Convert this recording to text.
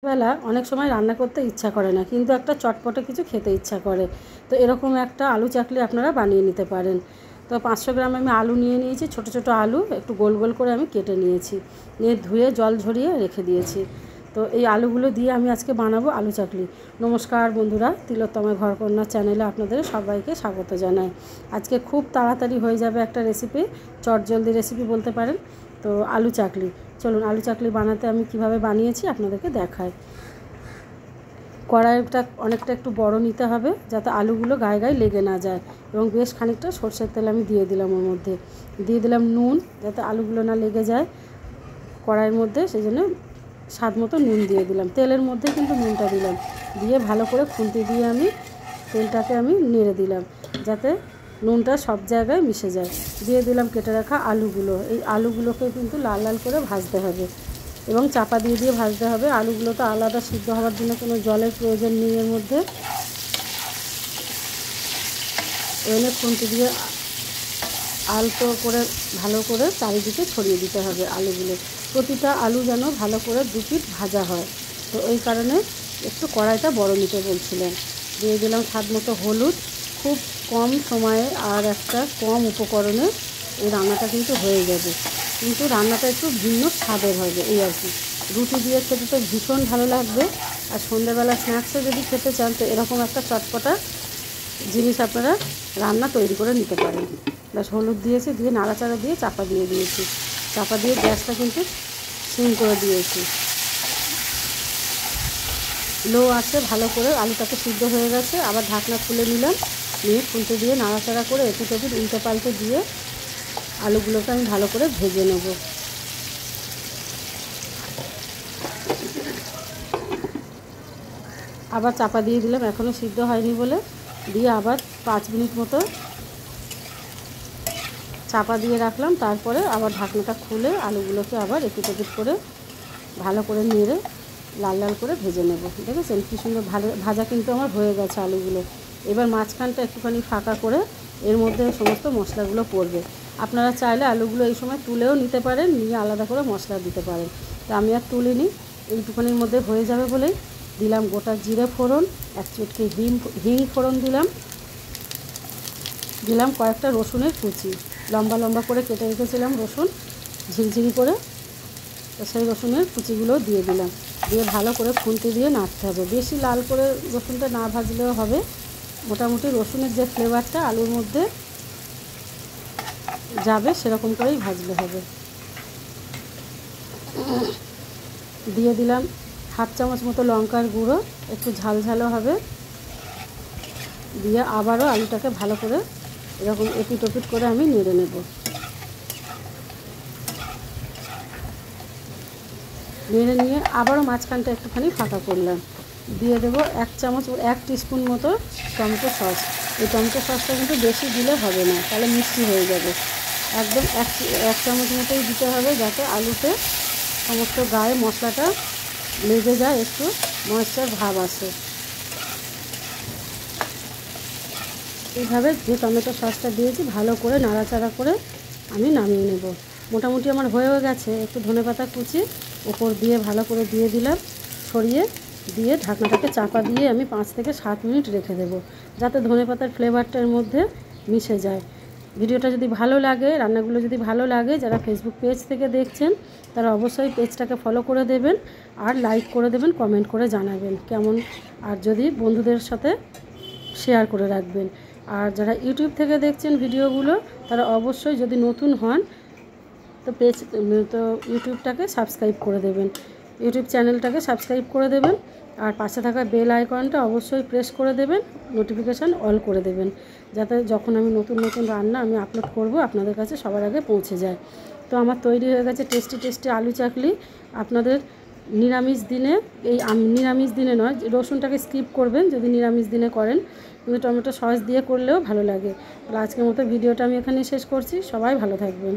বেলা অনেক সময় রান্না করতে ইচ্ছা করে না, কিন্তু একটা চটপটে কিছু খেতে ইচ্ছা করে। তো এরকম একটা আলু চাকলি আপনারা বানিয়ে নিতে পারেন। তো 500 গ্রাম আমি আলু নিয়ে নিয়েছি, ছোট ছোট আলু একটু গোল গোল করে আমি কেটে নিয়েছি, নিয়ে ধুয়ে জল ঝরিয়ে রেখে দিয়েছি। তো এই আলুগুলো দিয়ে আমি আজকে বানাবো আলু চাকলি। নমস্কার বন্ধুরা, তিলোত্তমা ঘরকন্যা চ্যানেলে আপনাদের সবাইকে স্বাগত জানাই। আজকে খুব তাড়াতাড়ি হয়ে যাবে একটা রেসিপি, চটজলদি রেসিপি বলতে পারেন। তো আলু চাকলি, চলুন আলু চাকলি বানাতে আমি কিভাবে বানিয়েছি আপনাদেরকে দেখাই। কড়াইটা অনেকটা একটু বড় নিতে হবে, যাতে আলুগুলো গায়ে গায়ে লেগে না যায়, এবং বেশ খানিকটা সরষের তেল আমি দিয়ে দিলাম। ওর মধ্যে দিয়ে দিলাম নুন, যাতে আলুগুলো না লেগে যায় কড়াইয়ের মধ্যে, সেই জন্য স্বাদ মতো নুন দিয়ে দিলাম। তেলের মধ্যে কিন্তু নুনটা দিলাম, দিয়ে ভালো করে খুন্তি দিয়ে আমি তেলটাকে আমি নেড়ে দিলাম, যাতে নুনটা সব জায়গায় মিশে যায়। দিয়ে দিলাম কেটে রাখা আলুগুলো। এই আলুগুলোকে কিন্তু লাল লাল করে ভাজতে হবে এবং চাপা দিয়ে দিয়ে ভাজতে হবে। আলুগুলো তো আলাদা সিদ্ধ হওয়ার জন্য কোনো জলের প্রয়োজন নেই এর মধ্যে। এনে খুন্তি দিয়ে আলতো করে ভালো করে চারিদিকে ছড়িয়ে দিতে হবে আলুগুলো। প্রতিটা আলু যেন ভালো করে দু পিঠ ভাজা হয়, তো এই কারণে একটু কড়াইটা বড় নিতে বলছিলেন। দিয়ে দিলাম স্বাদ মতো হলুদ। খুব কম সময়ে আর একটা কম উপকরণে এই রান্নাটা কিন্তু হয়ে যাবে, কিন্তু রান্নাটা একটু ভিন্ন স্বাদের হবে এই আর কি। রুটি দিয়ে খেতে তো ভীষণ ভালো লাগবে, আর সন্ধ্যেবেলা স্ন্যাক্সে যদি খেতে চান তো এরকম একটা চটপটা জিনিস আপনারা রান্না তৈরি করে নিতে পারেন। ব্যাস হলুদ দিয়েছি, দিয়ে নাড়াচাড়া দিয়ে চাপা দিয়ে দিয়েছি। চাপা দিয়ে গ্যাসটা কিন্তু সিম করে দিয়েছি। লো আছে ভালো করে আলুটাকে সিদ্ধ হয়ে গেছে। আবার ঢাকনা খুলে নিলাম, নিয়ে খুলতে দিয়ে নাড়াচাড়া করে এপিট ওপিট উল্টে পাল্টে দিয়ে আলুগুলোকে আমি ভালো করে ভেজে নেব। আবার চাপা দিয়ে দিলাম, এখনও সিদ্ধ হয়নি বলে, দিয়ে আবার 5 মিনিট মতো চাপা দিয়ে রাখলাম। তারপরে আবার ঢাকনাটা খুলে আলুগুলোকে আবার এপিট ওপিট করে ভালো করে নেড়ে লাল লাল করে ভেজে নেব। দেখেছেন কী সুন্দর ভাজা কিন্তু আমার হয়ে গেছে আলুগুলো। এবার মাঝখানটা একটুখানি ফাঁকা করে এর মধ্যে সমস্ত মশলাগুলো পড়বে। আপনারা চাইলে আলুগুলো এই সময় তুলেও নিতে পারেন, নিয়ে আলাদা করে মশলা দিতে পারেন। তো আমি আর তুলিনি, এইটুখানির মধ্যে হয়ে যাবে বলেই দিলাম গোটা জিরে ফোড়ন, 1 চুটকি হিং ফোড়ন দিলাম কয়েকটা রসুনের কুচি, লম্বা লম্বা করে কেটে রেখেছিলাম রসুন ঝিরিঝিরি করে, তো সেই রসুনের কুচিগুলো দিয়ে দিলাম। দিয়ে ভালো করে খুন্তি দিয়ে নাড়তে হবে। বেশি লাল করে রসুনটা না ভাজলেও হবে, মোটামুটি রসুনের যে ফ্লেভারটা আলুর মধ্যে যাবে সেরকম করেই ভাজলে হবে। দিয়ে দিলাম 1/2 চামচ মতো লঙ্কার গুঁড়ো, একটু ঝাল ঝালও হবে। দিয়ে আবারও আলুটাকে ভালো করে এরকম এপিট ওপিট করে আমি নেড়ে নেব। নেড়ে নিয়ে আবারও মাঝখানটা একটুখানি ফাঁকা করলাম। দিয়ে দেবো 1 টিস্পুন মতো টমেটো সস। এই টমেটো সসটা কিন্তু বেশি দিলে হবে না, তাহলে মিষ্টি হয়ে যাবে। একদম 1 চামচ মতোই দিতে হবে, যাতে আলুতে সমস্ত গায়ে মশলাটা লেগে যায়, একটু ময়েশ্চার ভাব আসে। এইভাবে যে টমেটো সসটা দিয়েছি ভালো করে নাড়াচাড়া করে আমি নামিয়ে নেব। মোটামুটি আমার হয়েও গেছে। একটু ধনেপাতা কুচি ওপর দিয়ে ভালো করে দিয়ে দিলাম, ছড়িয়ে দিয়ে ঢাকনাটাকে চাপা দিয়ে আমি 5 থেকে 7 মিনিট রেখে দেবো, যাতে ধনেপাতার ফ্লেভারটার মধ্যে মিশে যায়। ভিডিওটা যদি ভালো লাগে, রান্নাগুলো যদি ভালো লাগে, যারা ফেসবুক পেজ থেকে দেখছেন তারা অবশ্যই পেজটাকে ফলো করে দেবেন, আর লাইক করে দেবেন, কমেন্ট করে জানাবেন কেমন, আর যদি বন্ধুদের সাথে শেয়ার করে রাখবেন। আর যারা ইউটিউব থেকে দেখছেন ভিডিওগুলো, তারা অবশ্যই যদি নতুন হন তো ইউটিউবটাকে সাবস্ক্রাইব করে দেবেন, ইউটিউব চ্যানেলটাকে সাবস্ক্রাইব করে দেবেন, আর পাশে থাকা বেল আইকনটা অবশ্যই প্রেস করে দেবেন, নোটিফিকেশান অল করে দেবেন, যাতে যখন আমি নতুন নতুন রান্না আমি আপলোড করব আপনাদের কাছে সবার আগে পৌঁছে যায়। তো আমার তৈরি হয়ে গেছে টেস্টি টেস্টি আলু চাকলি। আপনাদের নিরামিষ দিনে, নিরামিষ দিনে নয়, রসুনটাকে স্কিপ করবেন যদি নিরামিষ দিনে করেন, কিন্তু টমেটো সস দিয়ে করলেও ভালো লাগে। তাহলে আজকের মতো ভিডিওটা আমি এখানেই শেষ করছি। সবাই ভালো থাকবেন।